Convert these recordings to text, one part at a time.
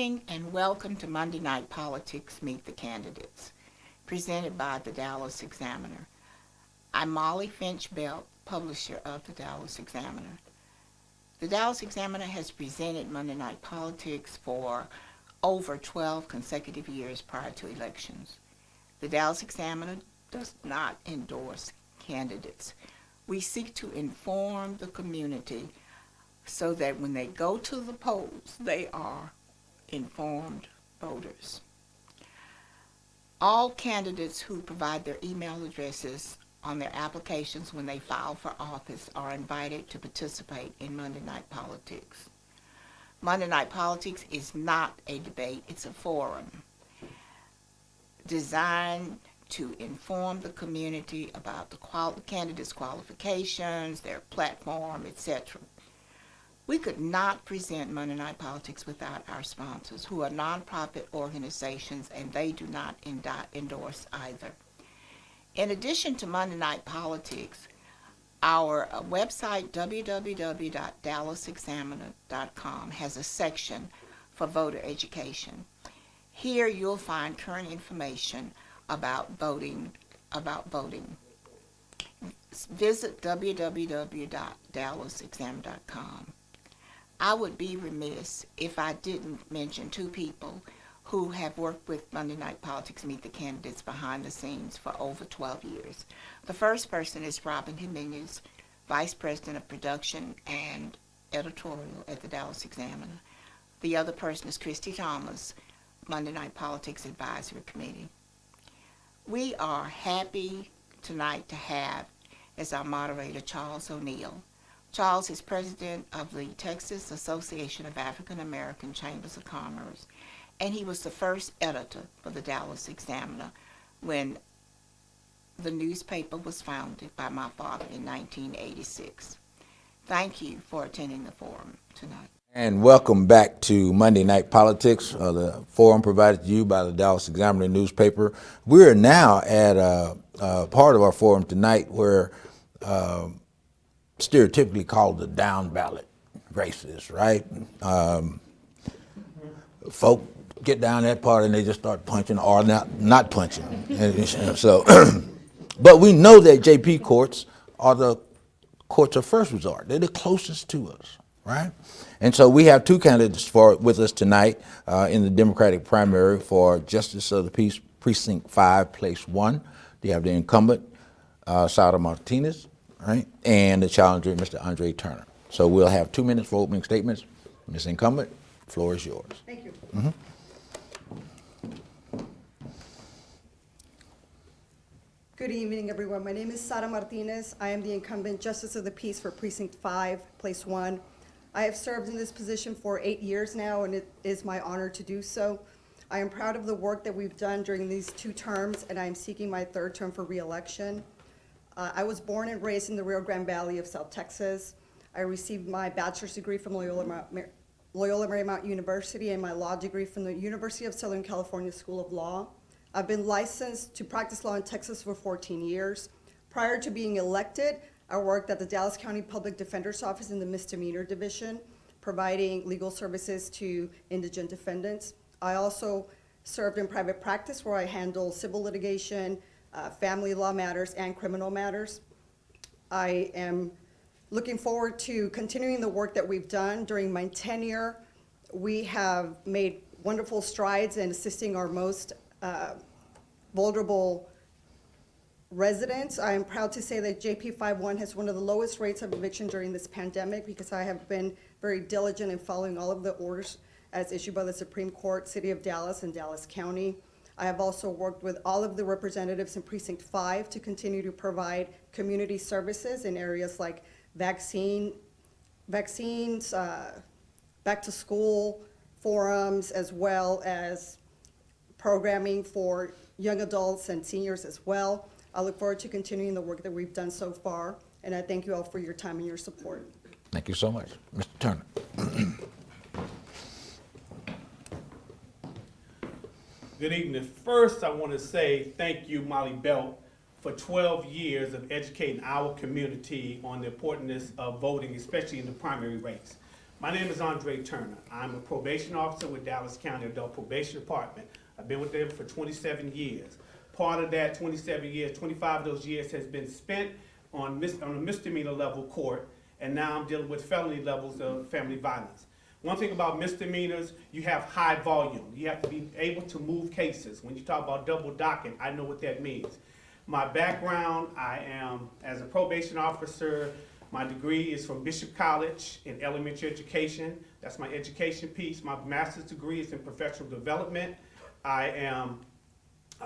evening and welcome to Monday Night Politics Meet the Candidates, presented by the Dallas Examiner. I'm Molly Finch Belt, publisher of the Dallas Examiner. The Dallas Examiner has presented Monday Night Politics for over 12 consecutive years prior to elections. The Dallas Examiner does not endorse candidates. We seek to inform the community so that when they go to the polls, they are informed voters. All candidates who provide their email addresses on their applications when they file for office are invited to participate in Monday Night Politics. Monday Night Politics is not a debate, it's a forum designed to inform the community about the candidates' qualifications, their platform, etc. We could not present Monday Night Politics without our sponsors, who are nonprofit organizations, and they do not endorse either. In addition to Monday Night Politics, our website, www.dallasexaminer.com, has a section for voter education. Here you'll find current information about voting. Visit www.dallasexaminer.com. I would be remiss if I didn't mention two people who have worked with Monday Night Politics Meet the Candidates behind the scenes for over 12 years. The first person is Robin Jimenez, Vice President of Production and Editorial at the Dallas Examiner. The other person is Christy Thomas, Monday Night Politics Advisory Committee. We are happy tonight to have as our moderator Charles O'Neill. Charles is president of the Texas Association of African American Chambers of Commerce, and he was the first editor for the Dallas Examiner when the newspaper was founded by my father in 1986. Thank you for attending the forum tonight. And welcome back to Monday Night Politics, the forum provided to you by the Dallas Examiner newspaper. We're now at a part of our forum tonight where stereotypically called the down ballot races, right? Folk get down that part and they just start punching or not punching. And so, but we know that JP courts are the courts of first resort. They're the closest to us, right? And so we have two candidates with us tonight in the Democratic primary for Justice of the Peace, Precinct 5, Place 1. You have the incumbent, Sada Martinez, right, and the challenger, Mr. Andre Turner. So we'll have 2 minutes for opening statements. Ms. Incumbent, the floor is yours. Thank you. Mm-hmm. Good evening, everyone. My name is Sada Martinez. I am the incumbent Justice of the Peace for Precinct 5, Place 1. I have served in this position for 8 years now, and it is my honor to do so. I am proud of the work that we've done during these 2 terms, and I am seeking my 3rd term for re-election. I was born and raised in the Rio Grande Valley of South Texas. I received my bachelor's degree from Loyola Marymount University and my law degree from the University of Southern California School of Law. I've been licensed to practice law in Texas for 14 years. Prior to being elected, I worked at the Dallas County Public Defender's Office in the Misdemeanor Division, providing legal services to indigent defendants. I also served in private practice where I handle civil litigation, family law matters, and criminal matters. I am looking forward to continuing the work that we've done during my tenure. We have made wonderful strides in assisting our most vulnerable residents. I am proud to say that JP 51 has one of the lowest rates of eviction during this pandemic because I have been very diligent in following all of the orders as issued by the Supreme Court, City of Dallas, and Dallas County. I have also worked with all of the representatives in Precinct 5 to continue to provide community services in areas like vaccines, back to school forums, as well as programming for young adults and seniors as well. I look forward to continuing the work that we've done so far, and I thank you all for your time and your support. Thank you so much. Mr. Turner. Good evening. First, I want to say thank you, Molly Belt, for 12 years of educating our community on the importance of voting, especially in the primary race. My name is Andre Turner. I'm a probation officer with Dallas County Adult Probation Department. I've been with them for 27 years. Part of that 27 years, 25 of those years has been spent on a misdemeanor level court, and now I'm dealing with felony levels of family violence. One thing about misdemeanors, you have high volume. You have to be able to move cases. When you talk about double docket, I know what that means. My background, I am as a probation officer. My degree is from Bishop College in elementary education. That's my education piece. My master's degree is in professional development. I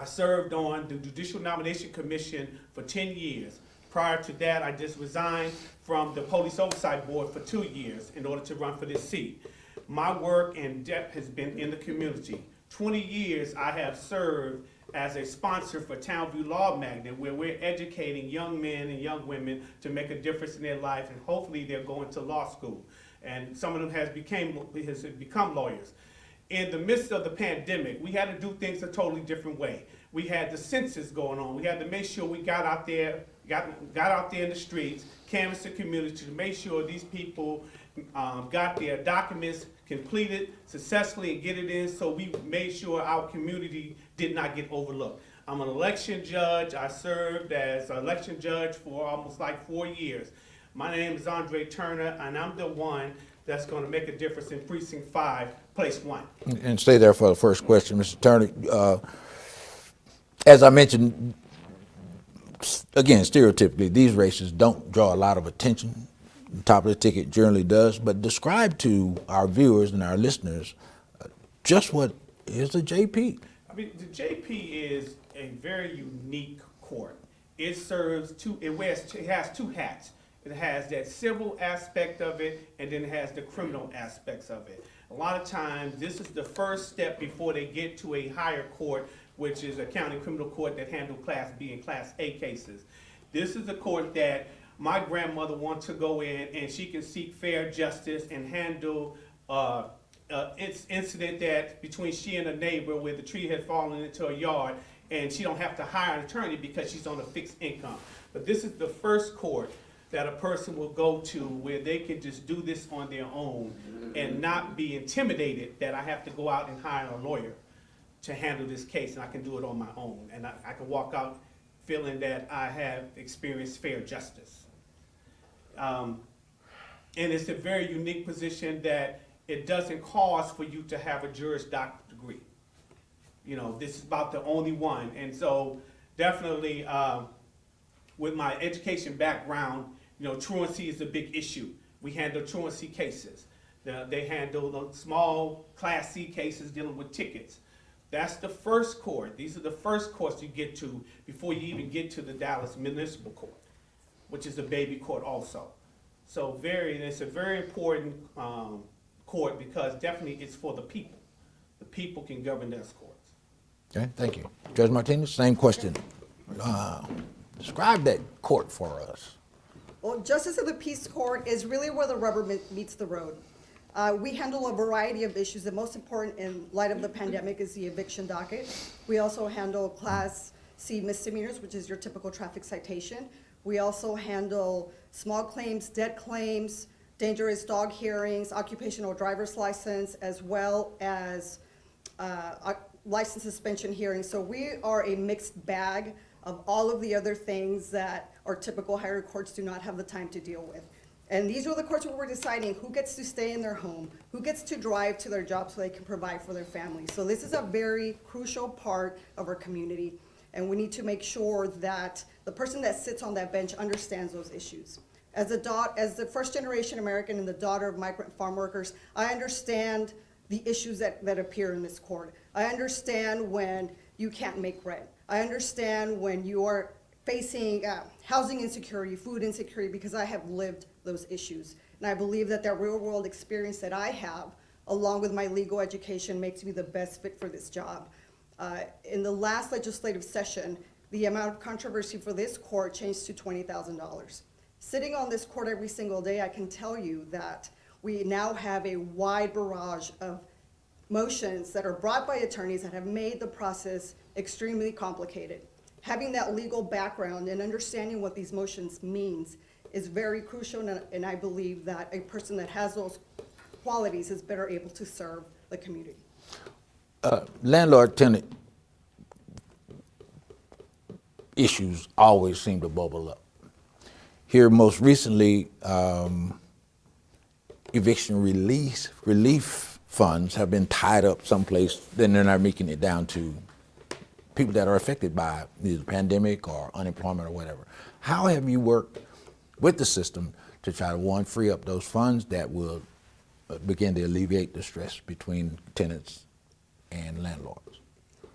served on the Judicial Nomination Commission for 10 years. Prior to that, I just resigned from the Police Oversight Board for 2 years in order to run for this seat. My work and depth has been in the community. 20 years I have served as a sponsor for Townview Law Magnet, where we're educating young men and young women to make a difference in their life, and hopefully they're going to law school. And some of them has become lawyers. In the midst of the pandemic, we had to do things a totally different way. We had the census going on. We had to make sure we got out there in the streets, canvassed the community to make sure these people got their documents completed successfully and get it in, so we made sure our community did not get overlooked. I'm an election judge. I served as an election judge for almost like 4 years. My name is Andre Turner, and I'm the one that's going to make a difference in Precinct 5, Place 1. And stay there for the first question, Mr. Turner. As I mentioned, again, stereotypically, these races don't draw a lot of attention. The top of the ticket generally does, but describe to our viewers and our listeners just what is the JP? I mean, the JP is a very unique court. It serves it has two hats. It has that civil aspect of it, and then it has the criminal aspects of it. A lot of times, this is the first step before they get to a higher court, which is a county criminal court that handles Class B and Class A cases. This is the court that my grandmother wants to go in, and she can seek fair justice and handle incident that between she and a neighbor where the tree had fallen into a yard, and she don't have to hire an attorney because she's on a fixed income. But this is the first court that a person will go to where they can just do this on their own and not be intimidated that I have to go out and hire a lawyer to handle this case, and I can do it on my own. And I can walk out feeling that I have experienced fair justice. And it's a very unique position that it doesn't cost for you to have a Juris Doctorate degree. You know, this is about the only one. And so definitely with my education background, you know, truancy is a big issue. We handle truancy cases. They handle the small Class C cases dealing with tickets. That's the first court. These are the first courts you get to before you even get to the Dallas Municipal Court, which is a baby court also. So it's a very important court because definitely it's for the people. The people can govern those courts. Okay, thank you. Judge Martinez, same question. Describe that court for us. Well, Justice of the Peace Court is really where the rubber meets the road. We handle a variety of issues. The most important in light of the pandemic is the eviction docket. We also handle Class C misdemeanors, which is your typical traffic citation. We also handle small claims, debt claims, dangerous dog hearings, occupational driver's license, as well as license suspension hearings. So we are a mixed bag of all of the other things that our typical higher courts do not have the time to deal with. And these are the courts where we're deciding who gets to stay in their home, who gets to drive to their job so they can provide for their family. So this is a very crucial part of our community, and we need to make sure that the person that sits on that bench understands those issues. As the first generation American and the daughter of migrant farm workers, I understand the issues that appear in this court. I understand when you can't make rent. I understand when you are facing housing insecurity, food insecurity, because I have lived those issues. And I believe that real world experience that I have, along with my legal education, makes me the best fit for this job. In the last legislative session, the amount of controversy for this court changed to $20,000. Sitting on this court every single day, I can tell you that we now have a wide barrage of motions that are brought by attorneys that have made the process extremely complicated. Having that legal background and understanding what these motions means is very crucial, and I believe that a person that has those qualities is better able to serve the community. Landlord-tenant issues always seem to bubble up. Here most recently, eviction relief funds have been tied up someplace, then they're not making it down to people that are affected by either the pandemic or unemployment or whatever. How have you worked with the system to try to, one, free up those funds that will begin to alleviate the stress between tenants and landlords?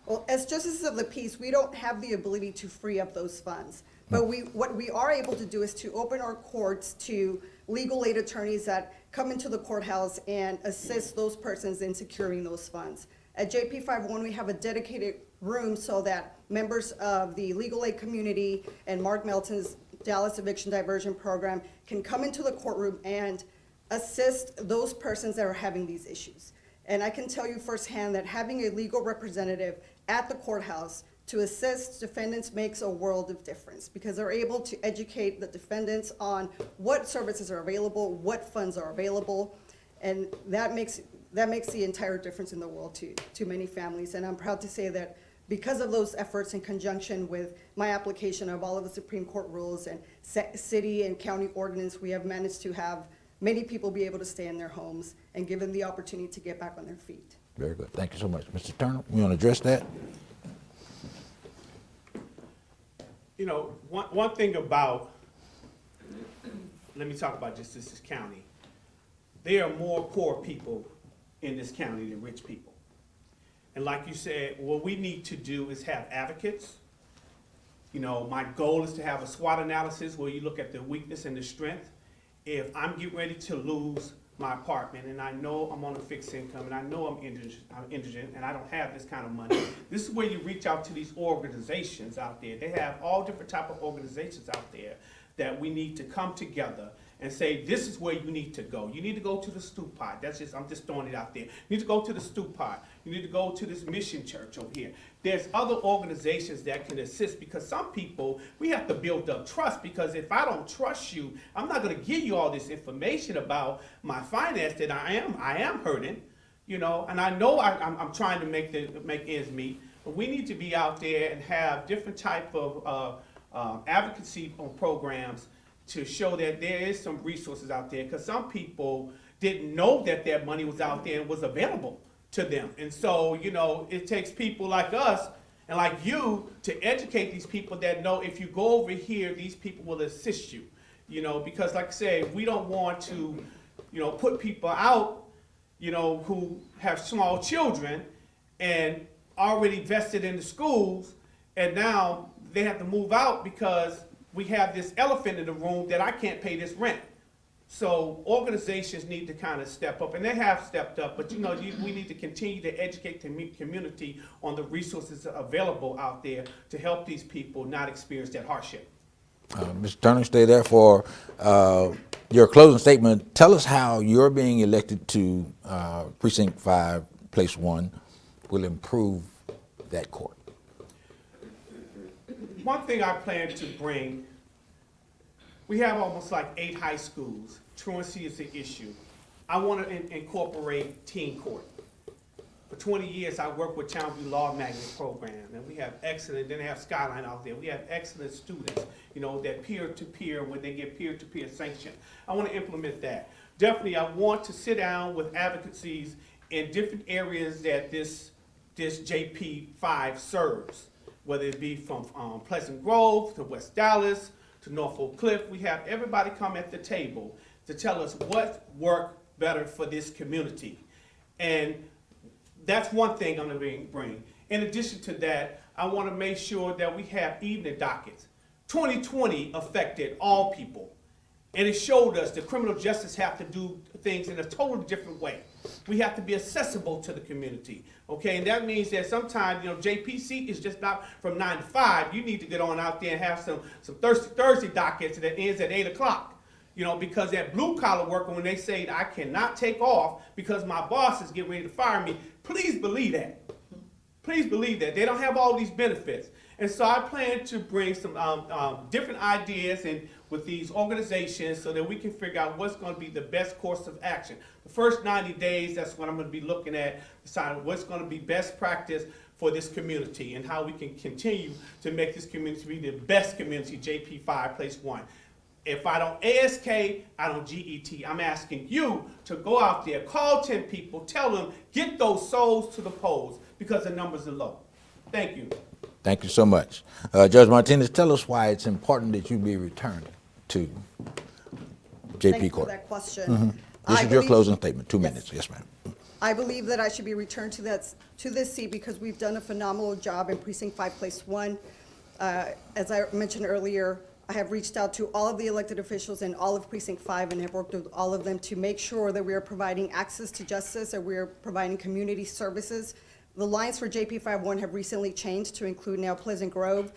Well, as justices of the peace, we don't have the ability to free up those funds. But what we are able to do is to open our courts to legal aid attorneys that come into the courthouse and assist those persons in securing those funds. At JP 51, we have a dedicated room so that members of the legal aid community and Mark Melton's Dallas Eviction Diversion Program can come into the courtroom and assist those persons that are having these issues. And I can tell you firsthand that having a legal representative at the courthouse to assist defendants makes a world of difference, because they're able to educate the defendants on what services are available, what funds are available, and that makes the entire difference in the world to many families. And I'm proud to say that because of those efforts, in conjunction with my application of all of the Supreme Court rules and city and county ordinance, we have managed to have many people be able to stay in their homes and give them the opportunity to get back on their feet. Very good. Thank you so much. Mr. Turner, you want to address that? You know, one thing about, let me talk about just this county. There are more poor people in this county than rich people. And like you said, what we need to do is have advocates. You know, my goal is to have a SWOT analysis where you look at the weakness and the strength. If I'm getting ready to lose my apartment and I know I'm on a fixed income and I know I'm indigent and I don't have this kind of money, this is where you reach out to these organizations out there. They have all different type of organizations out there that we need to come together and say, this is where you need to go. You need to go to the stoop pot. I'm just throwing it out there. You need to go to the stoop pot. You need to go to this mission church over here. There's other organizations that can assist, because some people, we have to build up trust, because if I don't trust you, I'm not gonna give you all this information about my finance that I am hurting, you know, and I know I'm trying to make ends meet, but we need to be out there and have different type of advocacy on programs to show that there is some resources out there, because some people didn't know that their money was out there and was available to them. And so, you know, it takes people like us and like you to educate these people that know if you go over here, these people will assist you, you know, because like I say, we don't want to, you know, put people out, you know, who have small children and already vested in the schools, and now they have to move out because we have this elephant in the room that I can't pay this rent. So organizations need to kind of step up, and they have stepped up, but you know, we need to continue to educate the community on the resources available out there to help these people not experience that hardship. Mr. Turner, stay there for your closing statement. Tell us how you're being elected to Precinct 5, Place 1 will improve that court. One thing I plan to bring, we have almost like 8 high schools. Truancy is an issue. I want to incorporate teen court. For 20 years, I worked with Challenging Law Magnet Program, and we have excellent, then they have Skyline out there. We have excellent students, you know, that peer-to-peer, when they get peer-to-peer sanction. I want to implement that. Definitely, I want to sit down with advocacies in different areas that this JP 5 serves, whether it be from Pleasant Grove to West Dallas to Norfolk Cliff. We have everybody come at the table to tell us what worked better for this community. And that's one thing I'm going to bring. In addition to that, I want to make sure that we have evening dockets. 2020 affected all people, and it showed us that criminal justice have to do things in a totally different way. We have to be accessible to the community, okay? And that means that sometimes, you know, JPC is just not from 9 to 5. You need to get on out there and have some Thursday dockets that ends at 8 o'clock. You know, because that blue collar worker, when they say I cannot take off because my boss is getting ready to fire me, please believe that. Please believe that. They don't have all these benefits. And so I plan to bring some different ideas and with these organizations so that we can figure out what's going to be the best course of action. The first 90 days, that's what I'm going to be looking at, deciding what's going to be best practice for this community and how we can continue to make this community be the best community, JP5, place 1. If I don't ASK, I don't GET. I'm asking you to go out there, call 10 people, tell them, get those souls to the polls because the numbers are low. Thank you. Thank you so much. Judge Martinez, tell us why it's important that you be returned to JP Thank you Court. for that question. This I is your believe- closing statement. 2 Yes. minutes. Yes, ma'am. I believe that I should be returned to this seat because we've done a phenomenal job in Precinct 5, Place 1. As I mentioned earlier, I have reached out to all of the elected officials in all of Precinct 5 and have worked with all of them to make sure that we are providing access to justice and we are providing community services. The lines for JP51 have recently changed to include now Pleasant Grove,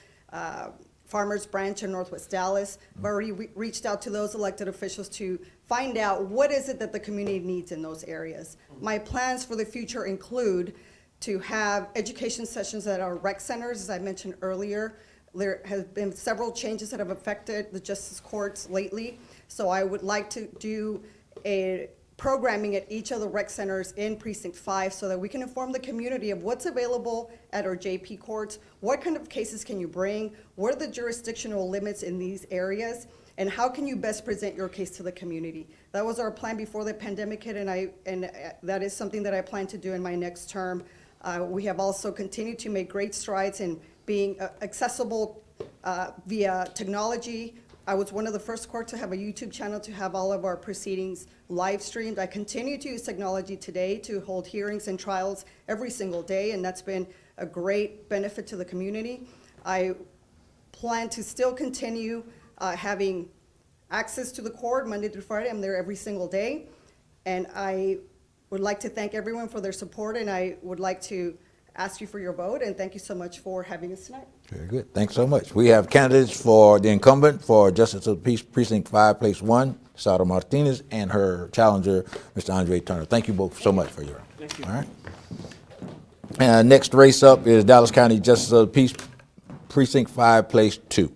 Farmers Branch, and Northwest Dallas. I've already reached out to those elected officials to find out what is it that the community needs in those areas. My plans for the future include to have education sessions at our rec centers, as I mentioned earlier. There have been several changes that have affected the justice courts lately. So I would like to do a programming at each of the rec centers in Precinct 5 so that we can inform the community of what's available at our JP courts, what kind of cases can you bring, what are the jurisdictional limits in these areas, and how can you best present your case to the community. That was our plan before the pandemic hit, and that is something that I plan to do in my next term. We have also continued to make great strides in being accessible via technology. I was one of the first courts to have a YouTube channel to have all of our proceedings live streamed. I continue to use technology today to hold hearings and trials every single day, and that's been a great benefit to the community. I plan to still continue having access to the court Monday through Friday. I'm there every single day, and I would like to thank everyone for their support, and I would like to ask you for your vote, and thank you so much for having us tonight. Very good. Thanks so much. We have candidates for the incumbent for Justice of the Peace, Precinct 5, Place 1, Sara Martinez, and her challenger, Mr. Andre Turner. Thank you both so much for your. Thank you. All right. Next race up is Dallas County Justice of the Peace, Precinct 5, Place 2.